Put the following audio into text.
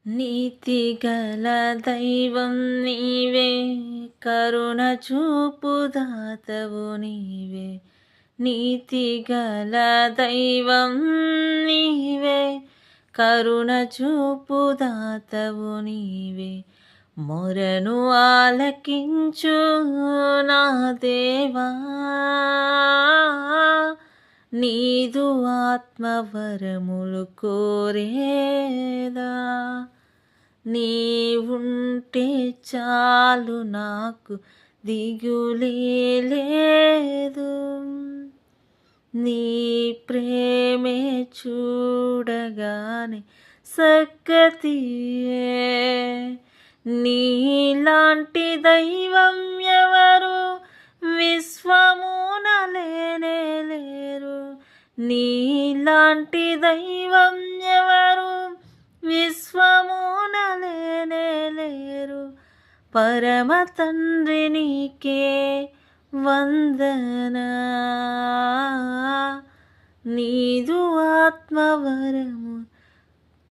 నీతిగల దైవం నీవే, కరుణ చూపు దాతవు నీవే. నీతిగల దైవం నీవే, కరుణ చూపు దాతవు నీవే. మొరను ఆలకించు నా దేవా, నీదు ఆత్మవరములు కోరేదా. నీవుంటే చాలు నాకు దిగులే లేదు, నీ ప్రేమే చూడగానే సక్కతియే. నీలాంటి దైవం ఎవరు విశ్వమున లేనే లేరు. నీలాంటి దైవం ఎవరు విశ్వమున లేనే లేరు. పరమ తండ్రి నీకే వందనా, నీదు ఆత్మవరము